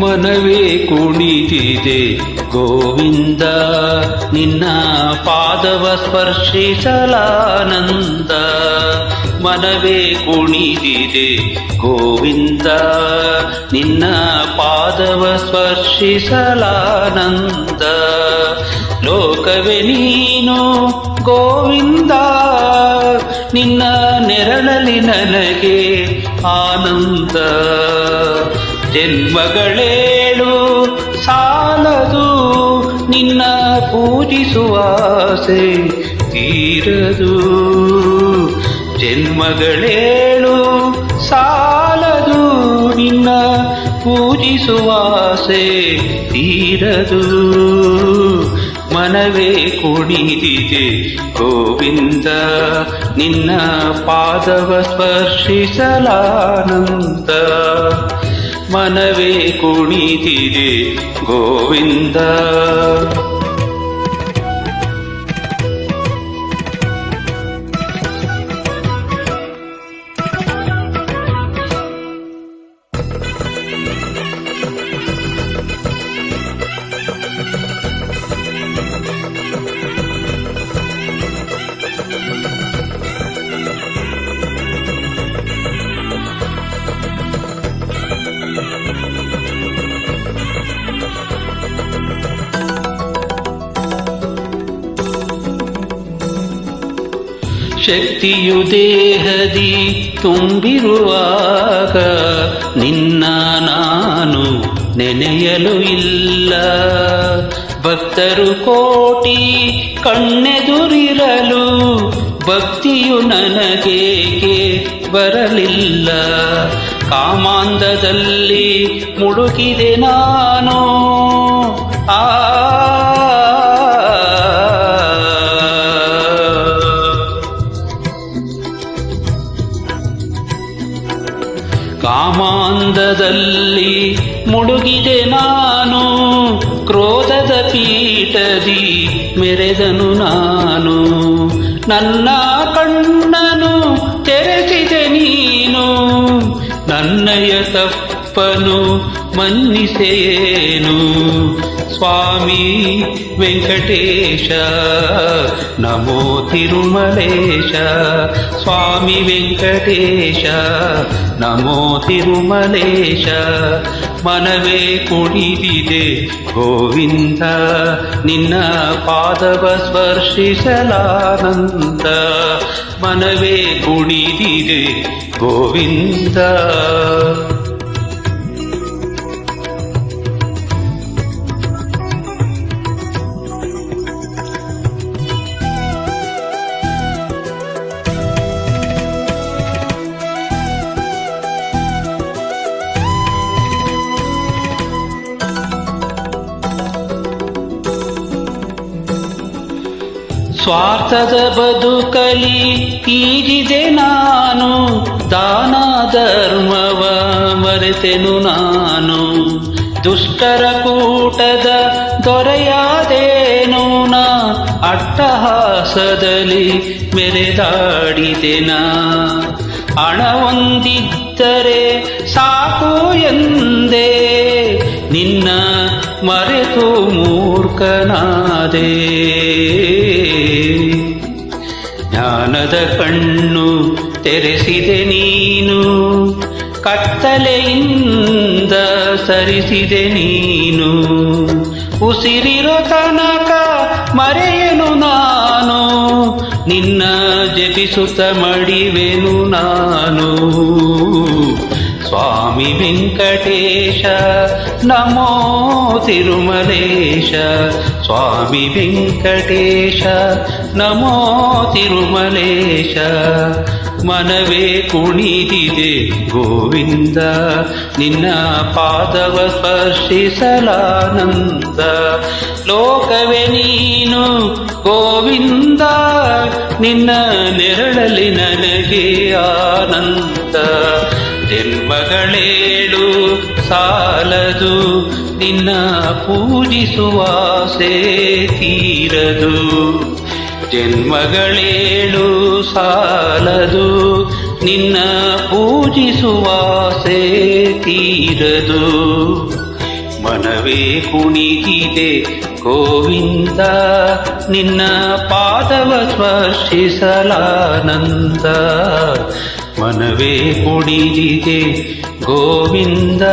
ಮನವೇ ಕುಣಿದಿದೆ ಗೋವಿಂದ ನಿನ್ನ ಪಾದವ ಸ್ಪರ್ಶಿಸಲಾನಂದ. ಮನವೇ ಕುಣಿದಿದೆ ಗೋವಿಂದ ನಿನ್ನ ಪಾದವ ಸ್ಪರ್ಶಿಸಲಾನಂದ. ಲೋಕವೇ ನೀನು ಗೋವಿಂದ ನಿನ್ನ ನೆರಳಲಿ ನನಗೆ ಆನಂದ. ಜನ್ಮಗಳೇಳು ಸಾಲದು ನಿನ್ನ ಪೂಜಿಸುವಾಸೆ ತೀರದು. ಜನ್ಮಗಳೇಳು ಸಾಲದು ನಿನ್ನ ಪೂಜಿಸುವಾಸೆ ತೀರದು. ಮನವೇ ಕುಣಿದಿದೆ ಗೋವಿಂದ ನಿನ್ನ ಪಾದವ ಸ್ಪರ್ಶಿಸಲಾನಂದ. ಮನವೇ ಕುಣಿದಿದೆ ಗೋವಿಂದ. ಶಕ್ತಿಯು ದೇಹದಿ ತುಂಬಿರುವಾಗ ನಿನ್ನ ನಾನು ನೆನೆಯಲು ಇಲ್ಲ. ಭಕ್ತರು ಕೋಟಿ ಕಣ್ಣೆದುರಿರಲು ಭಕ್ತಿಯು ನನಗೇಕೆ ಬರಲಿಲ್ಲ. ಕಾಮಾಂಧದಲ್ಲಿ ಮುಳುಗಿದೆ ನಾನು ಕಾಮಾಂಧದಲ್ಲಿ ಮುಳುಗಿದೆ ನಾನು. ಕ್ರೋಧದ ಪೀಠದಿ ಮೆರೆದನು ನಾನು. ನನ್ನ ಕಣ್ಣನು ತೆರೆಸಿದೆ ನೀನು. ನನ್ನಯ ತಪ್ಪನು ಮನ್ನಿಸೇನು. ಸ್ವಾಮಿ ವೆಂಕಟೇಶ ನಮೋ ತಿರುಮಲೇಶ. ಸ್ವಾಮಿ ವೆಂಕಟೇಶ ನಮೋ ತಿರುಮಲೇಶ. ಮನವೇ ಕುಣಿದಿದೆ ಗೋವಿಂದ ನಿನ್ನ ಪಾದವ ಸ್ಪರ್ಶಿಸಲಾನಂದ. ಮನವೇ ಕುಣಿದಿದೆ ಗೋವಿಂದ. ಸ್ವಾರ್ಥದ ಬದುಕಲಿ ಈಜಿದೆ ನಾನು. ದಾನ ಧರ್ಮವ ಮರೆತೆನು ನಾನು. ದುಷ್ಟರ ಕೂಟದ ದೊರೆಯಾದೇನು ನಾ. ಅಟ್ಟಹಾಸದಲ್ಲಿ ಮೆರೆದಾಡಿದೆನಾ. ಹಣ ಹೊಂದಿದ್ದರೆ ಸಾಕು ಎಂದೇ ನಿನ್ನ ಮರೆತು ಮೂರ್ಖನಾದೆ. ಜ್ಞಾನದ ಕಣ್ಣು ತೆರೆಸಿದೆ ನೀನು. ಕತ್ತಲೆಯಿಂದ ಸರಿಸಿದೆ ನೀನು. ಉಸಿರಿರೋ ತನಕ ಮರೆಯನು ನಾನು. ನಿನ್ನ ಜಪಿಸುತ್ತ ಮಡಿವೆನು ನಾನು. ಸ್ವಾಮಿ ವೆಂಕಟೇಶ ನಮೋ ತಿರುಮಲೇಶ. ಸ್ವಾಮಿ ವೆಂಕಟೇಶ ನಮೋ ತಿರುಮಲೇಶ. ಮನವೇ ಕುಣಿದಿದೆ ಗೋವಿಂದ ನಿನ್ನ ಪಾದವ ಸ್ಪರ್ಶಿಸಲಾನಂದ. ಲೋಕವೇ ನೀನು ಗೋವಿಂದ ನಿನ್ನ ನೆರಳಲಿ ನನಗೆ ಆನಂದ. ಜನ್ಮಗಳೇಳು ಸಾಲದು ನಿನ್ನ ಪೂಜಿಸುವಾಸೆ ತೀರದು. ಜನ್ಮಗಳೇಳು ಸಾಲದು ನಿನ್ನ ಪೂಜಿಸುವಾಸೆ ತೀರದು. ಮನವೇ ಕುಣಿದಿದೆ ಗೋವಿಂದ ನಿನ್ನ ಪಾದವ ಸ್ಪರ್ಶಿಸಲಾನಂದ ಮನವೇ ಕುಣಿದಿದೆ ಗೋವಿಂದ